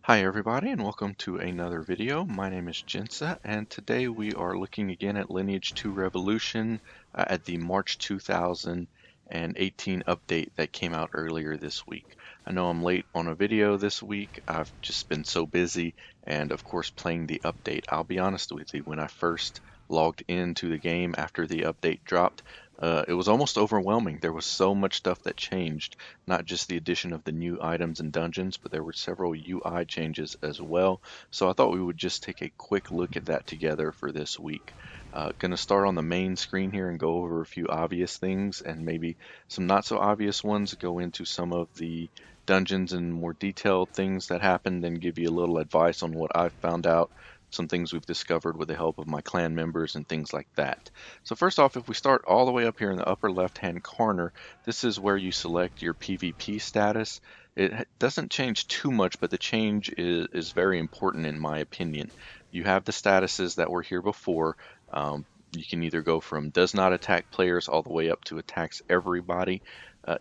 Hi everybody and welcome to another video. My name is Jensa and today we are looking again at Lineage 2 Revolution at the March 2018 update that came out earlier this week. I know I'm late on a video this week. I've just been so busy and of course playing the update. I'll be honest with you, when I first logged into the game after the update dropped, it was almost overwhelming. There was so much stuff that changed, not just the addition of the new items and dungeons, but there were several UI changes as well. So I thought we would just take a quick look at that together for this week. Going to start on the main screen here and go over a few obvious things and maybe some not so obvious ones, go into some of the dungeons and more detailed things that happened, and give you a little advice on what I've found out, some things we've discovered with the help of my clan members and things like that. So first off, if we start all the way up here in the upper left hand corner, this is where you select your PvP status. It doesn't change too much, but the change is very important in my opinion. You have the statuses that were here before. You can either go from does not attack players all the way up to attacks everybody.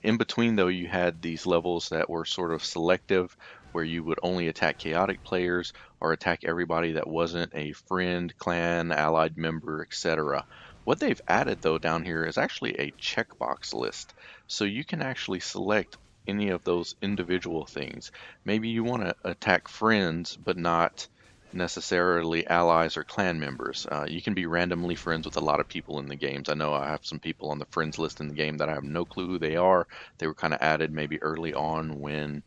In between, though, you had these levels that were sort of selective, where you would only attack chaotic players or attack everybody that wasn't a friend, clan, allied member, etc. What they've added, though, down here is actually a checkbox list. So you can actually select any of those individual things. Maybe you want to attack friends, but not necessarily allies or clan members. You can be randomly friends with a lot of people in the games. I know I have some people on the friends list in the game that I have no clue who they are. They were kind of added maybe early on when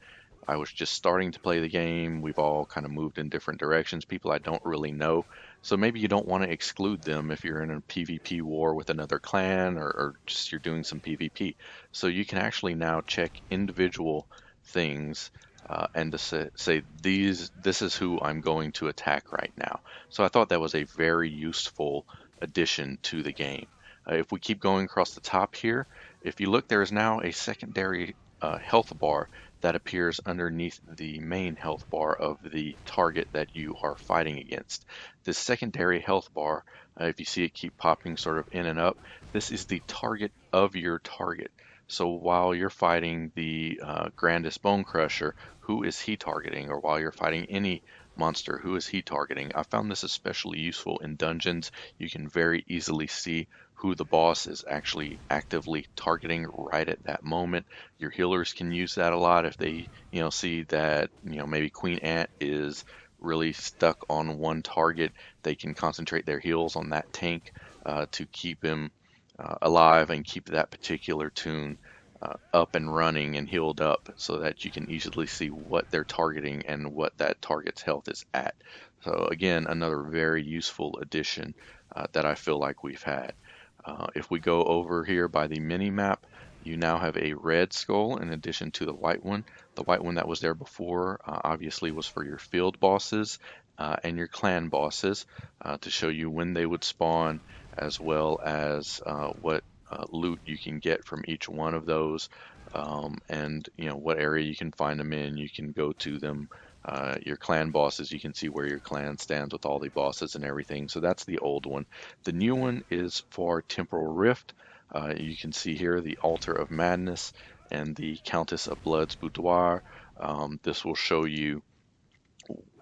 I was just starting to play the game. We've all kind of moved in different directions, people I don't really know. So maybe you don't want to exclude them if you're in a PvP war with another clan, or just you're doing some PvP. So you can actually now check individual things and to say this is who I'm going to attack right now. So I thought that was a very useful addition to the game. If we keep going across the top here, if you look, there is now a secondary health bar that appears underneath the main health bar of the target that you are fighting against. This secondary health bar, if you see it keep popping sort of in and up, this is the target of your target. So while you're fighting the Grandest Bone Crusher, who is he targeting? Or while you're fighting any monster, who is he targeting? I found this especially useful in dungeons. You can very easily see who the boss is actually actively targeting right at that moment. Your healers can use that a lot if they, see that, maybe Queen Ant is really stuck on one target. They can concentrate their heals on that tank to keep him alive and keep that particular tune up and running and healed up, so that you can easily see what they're targeting and what that target's health is at. So again, another very useful addition that I feel like we've had. If we go over here by the mini map, you now have a red skull in addition to the white one. The white one that was there before obviously was for your field bosses and your clan bosses to show you when they would spawn, as well as what loot you can get from each one of those, and what area you can find them in. You can go to them. Your clan bosses, you can see where your clan stands with all the bosses and everything. So that's the old one. The new one is for Temporal Rift. You can see here the Altar of Madness and the Countess of Blood's Boudoir. This will show you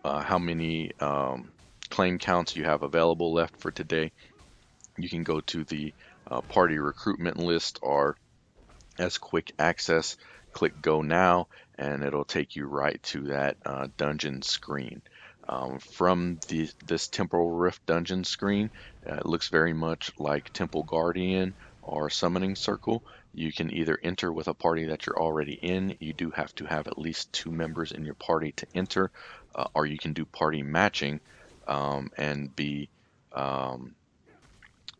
how many claim counts you have available left for today. You can go to the party recruitment list, or as quick access, click go now, and it'll take you right to that dungeon screen. From this Temporal Rift dungeon screen, it looks very much like Temple Guardian or Summoning Circle. You can either enter with a party that you're already in. You do have to have at least 2 members in your party to enter, or you can do party matching and be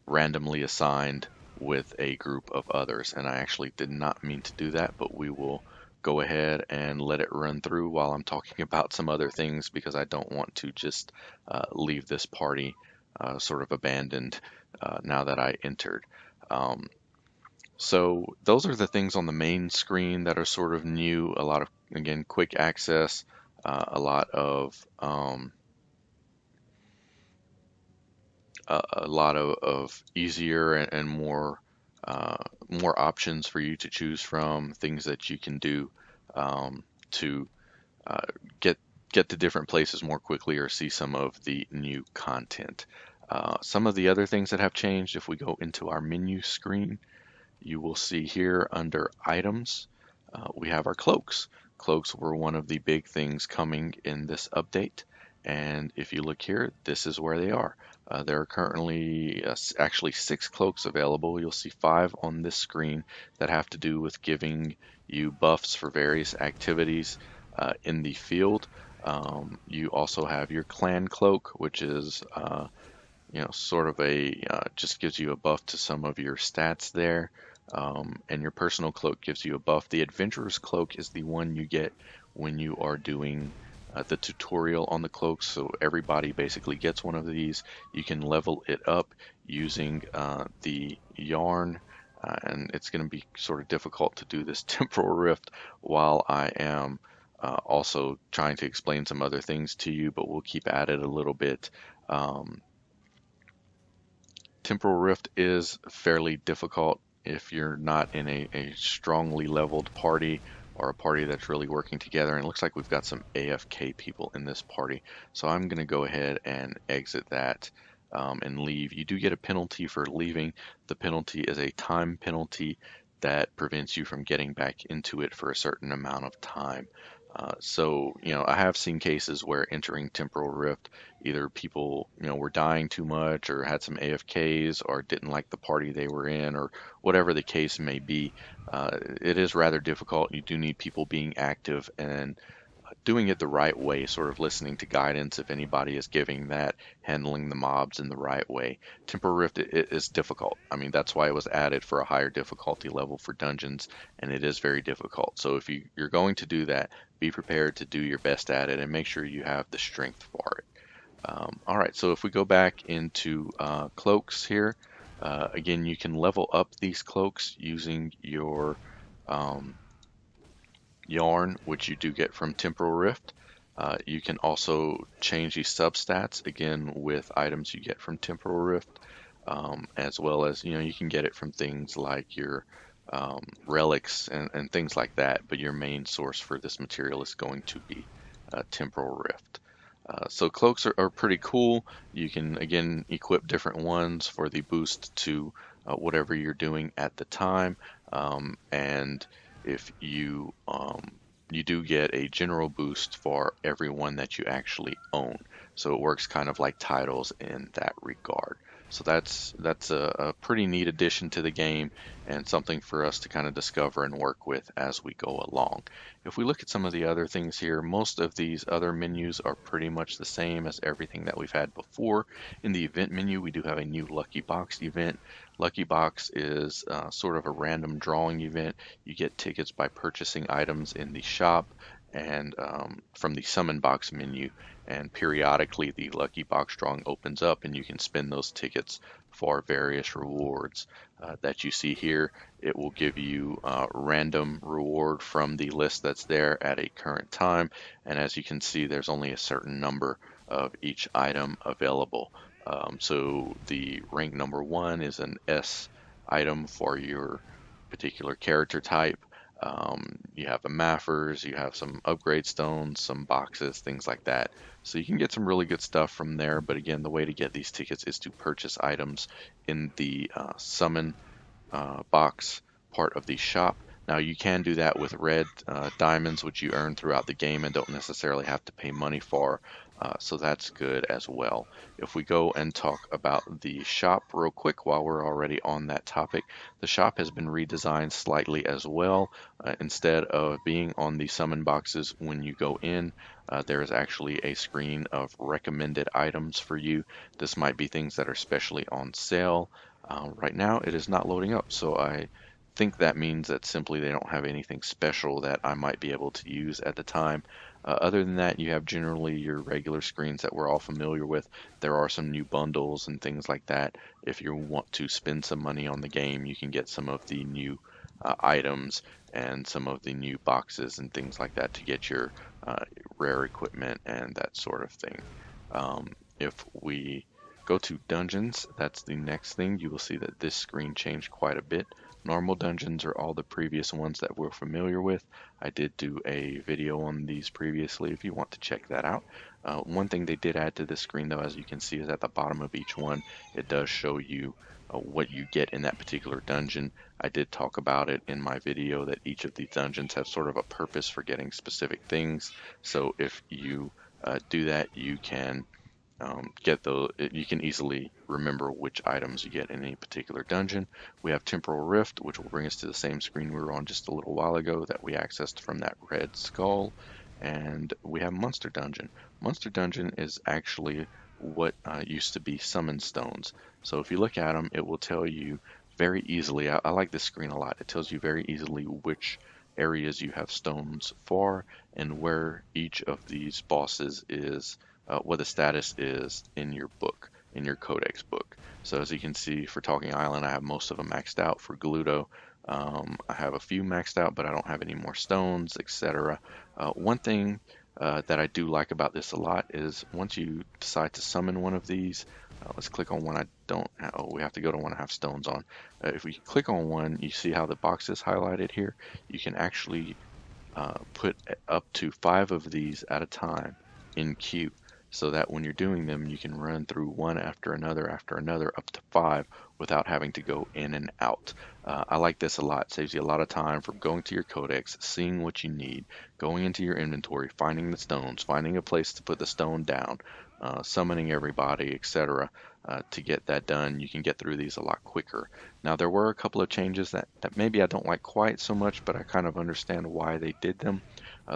randomly assigned with a group of others. And I actually did not mean to do that, but we will go ahead and let it run through while I'm talking about some other things, because I don't want to just leave this party sort of abandoned now that I entered. So those are the things on the main screen that are sort of new. A lot of, again, quick access, a lot of easier and more options for you to choose from, things that you can do to get get to different places more quickly or see some of the new content. Some of the other things that have changed, if we go into our menu screen, you will see here under items, we have our cloaks. Cloaks were one of the big things coming in this update. And if you look here, this is where they are. There are currently actually 6 cloaks available. You'll see 5 on this screen that have to do with giving you buffs for various activities in the field. You also have your clan cloak, which is sort of just gives you a buff to some of your stats there. And your personal cloak gives you a buff. The adventurer's cloak is the one you get when you are doing the tutorial on the cloaks. So everybody basically gets one of these. You can level it up using the yarn. And it's going to be sort of difficult to do this temporal rift while I am also trying to explain some other things to you, but we'll keep at it a little bit. Temporal Rift is fairly difficult if you're not in a strongly leveled party or a party that's really working together. And it looks like we've got some AFK people in this party. So I'm going to go ahead and exit that and leave. You do get a penalty for leaving. The penalty is a time penalty that prevents you from getting back into it for a certain amount of time. I have seen cases where entering Temporal Rift, either people, were dying too much or had some AFKs or didn't like the party they were in or whatever the case may be. It is rather difficult. You do need people being active and doing it the right way, sort of listening to guidance if anybody is giving that, handling the mobs in the right way. Temporal Rift it is difficult. I mean, that's why it was added for a higher difficulty level for dungeons, and it is very difficult. So if you're going to do that, be prepared to do your best at it and make sure you have the strength for it. All right, so if we go back into cloaks here, again, you can level up these cloaks using your yarn, which you do get from Temporal Rift. You can also change these substats, again, with items you get from Temporal Rift, as well as, you can get it from things like your relics and things like that, but your main source for this material is going to be Temporal Rift. So cloaks are pretty cool. You can, again, equip different ones for the boost to whatever you're doing at the time. And if you do get a general boost for every one that you actually own. So it works kind of like titles in that regard. So that's a pretty neat addition to the game and something for us to kind of discover and work with as we go along. If we look at some of the other things here, most of these other menus are pretty much the same as everything that we've had before. In the event menu, we do have a new Lucky Box event. Lucky Box is sort of a random drawing event. You get tickets by purchasing items in the shop and from the Summon Box menu, and periodically the Lucky Box drawing opens up and you can spend those tickets for various rewards that you see here. It will give you random reward from the list that's there at a current time, and as you can see, there's only a certain number of each item available. So the rank number 1 is an S item for your particular character type. You have the maffers, you have some upgrade stones, some boxes, things like that. So you can get some really good stuff from there, but again, the way to get these tickets is to purchase items in the summon box part of the shop. Now you can do that with red diamonds, which you earn throughout the game and don't necessarily have to pay money for, so that's good as well. If we go and talk about the shop real quick while we're already on that topic, the shop has been redesigned slightly as well. Instead of being on the summon boxes when you go in, there is actually a screen of recommended items for you. This might be things that are specially on sale. Right now it is not loading up, so I think that means that simply they don't have anything special that I might be able to use at the time. Other than that, you have generally your regular screens that we're all familiar with. There are some new bundles and things like that. If you want to spend some money on the game, you can get some of the new items and some of the new boxes and things like that to get your rare equipment and that sort of thing. If we go to dungeons, that's the next thing. You will see that this screen changed quite a bit Normal dungeons are all the previous ones that we're familiar with. I did do a video on these previously if you want to check that out. One thing they did add to this screen though, as you can see, is at the bottom of each one, it does show you what you get in that particular dungeon. I did talk about it in my video that each of these dungeons have sort of a purpose for getting specific things. So if you do that, you can you can easily remember which items you get in any particular dungeon. We have Temporal Rift, which will bring us to the same screen we were on just a little while ago that we accessed from that red skull. And we have Monster Dungeon. Monster Dungeon is actually what used to be Summon Stones. So if you look at them, it will tell you very easily. I like this screen a lot. It tells you very easily which areas you have stones for and where each of these bosses is, what the status is in your book, in your codex book. So as you can see, for Talking Island, I have most of them maxed out. For Gluto, I have a few maxed out, but I don't have any more stones, etc. One thing that I do like about this a lot is once you decide to summon one of these, let's click on one I don't have. Oh, we have to go to one I have stones on. If we click on one, you see how the box is highlighted here. You can actually put up to 5 of these at a time in queue, so that when you're doing them, you can run through one after another, up to 5 without having to go in and out. I like this a lot. It saves you a lot of time from going to your codex, seeing what you need, going into your inventory, finding the stones, finding a place to put the stone down, summoning everybody, etc. To get that done. You can get through these a lot quicker. Now, there were a couple of changes that maybe I don't like quite so much, but I kind of understand why they did them.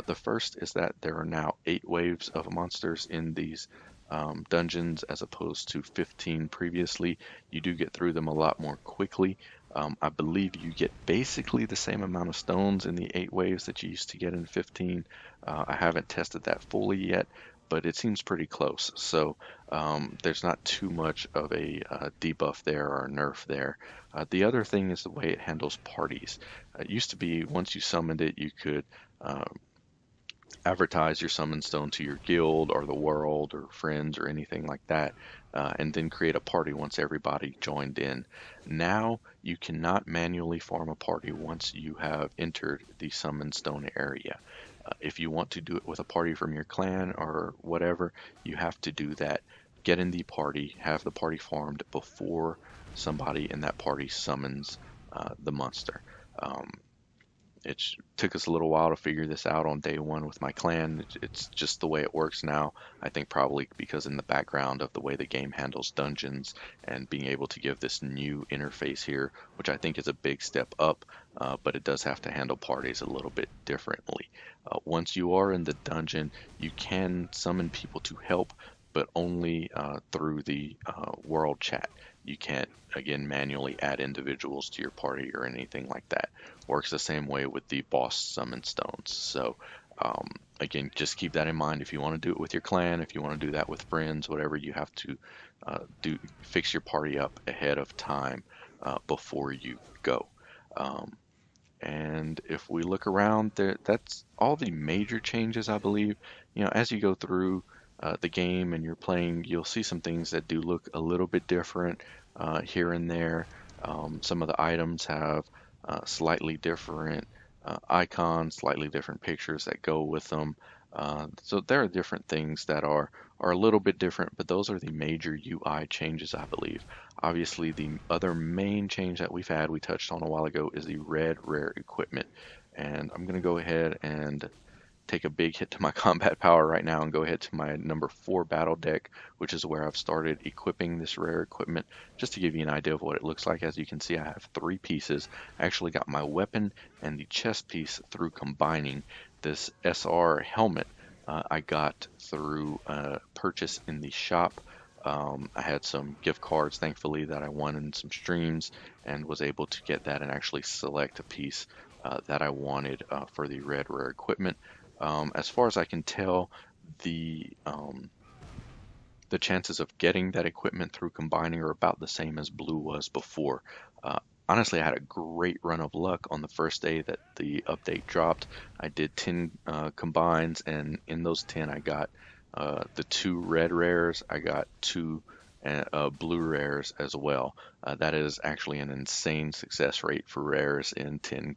The first is that there are now 8 waves of monsters in these dungeons as opposed to 15 previously. You do get through them a lot more quickly. I believe you get basically the same amount of stones in the 8 waves that you used to get in 15. I haven't tested that fully yet, but it seems pretty close. So there's not too much of a debuff there or a nerf there. The other thing is the way it handles parties. It used to be once you summoned it, you could advertise your summon stone to your guild or the world or friends or anything like that, and then create a party once everybody joined in. Now you cannot manually form a party once you have entered the summon stone area. If you want to do it with a party from your clan or whatever, you have to do that. Get in the party, have the party formed before somebody in that party summons the monster. It took us a little while to figure this out on day one with my clan. It's just the way it works now. I think probably because in the background of the way the game handles dungeons and being able to give this new interface here, which I think is a big step up, but it does have to handle parties a little bit differently. Once you are in the dungeon, you can summon people to help, but only through the world chat. You can't, again, manually add individuals to your party or anything like that. Works the same way with the boss summon stones. So, again, just keep that in mind. If you want to do it with your clan, if you want to do that with friends, whatever, you have to fix your party up ahead of time before you go. And if we look around, that's all the major changes, I believe. As you go through the game and you're playing, you'll see some things that do look a little bit different here and there. Some of the items have slightly different icons, slightly different pictures that go with them. So there are different things that are a little bit different, but those are the major UI changes, I believe. Obviously, the other main change that we've had, we touched on a while ago, is the red rare equipment. And I'm going to go ahead and take a big hit to my combat power right now and go ahead to my number 4 battle deck, which is where I've started equipping this rare equipment. Just to give you an idea of what it looks like, as you can see, I have 3 pieces. I actually got my weapon and the chest piece through combining. This SR helmet I got through purchase in the shop. I had some gift cards, thankfully, that I won in some streams and was able to get that and actually select a piece that I wanted for the red rare equipment. As far as I can tell, the chances of getting that equipment through combining are about the same as blue was before. Honestly, I had a great run of luck on the first day that the update dropped. I did 10 combines, and in those 10 I got the 2 red rares, I got 2 and blue rares as well. That is actually an insane success rate for rares in 10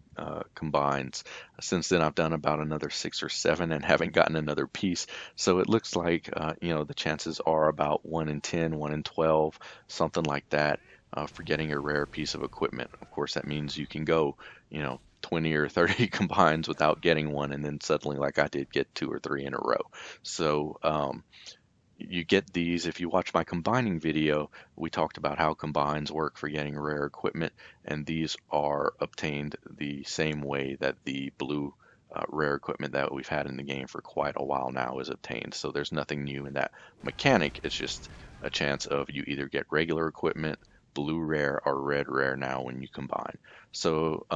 combines. Since then, I've done about another 6 or 7 and haven't gotten another piece. So it looks like the chances are about 1 in 10, 1 in 12, something like that, for getting a rare piece of equipment. Of course, that means you can go, 20 or 30 combines without getting one, and then suddenly, like I did, get 2 or 3 in a row. So you get these. If you watch my combining video, we talked about how combines work for getting rare equipment, and these are obtained the same way that the blue rare equipment that we've had in the game for quite a while now is obtained. So there's nothing new in that mechanic. It's just a chance of you either get regular equipment, blue rare, or red rare now when you combine. So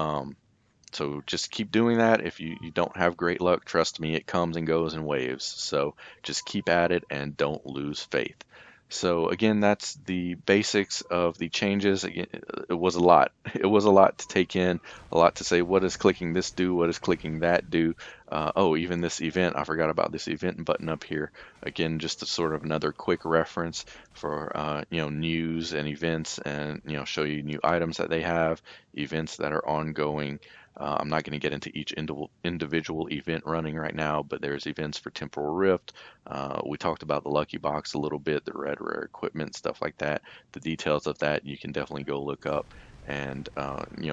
just keep doing that. If you don't have great luck, trust me, it comes and goes in waves. So just keep at it and don't lose faith. So again, that's the basics of the changes. Again, it was a lot. It was a lot to take in, a lot to say. What does clicking this do? What does clicking that do? Oh, even this event. I forgot about this event button up here. Again, just a sort of another quick reference for news and events, and show you new items that they have, events that are ongoing. I'm not going to get into each individual event running right now, but there's events for Temporal Rift. We talked about the Lucky Box a little bit, the red rare equipment, stuff like that. The details of that you can definitely go look up and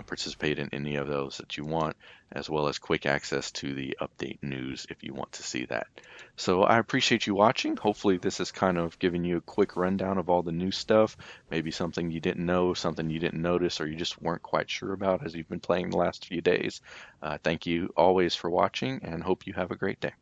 participate in any of those that you want, as well as quick access to the update news if you want to see that. So I appreciate you watching. Hopefully this has kind of given you a quick rundown of all the new stuff, maybe something you didn't know, something you didn't notice, or you just weren't quite sure about as you've been playing the last few days. Thank you always for watching, and hope you have a great day.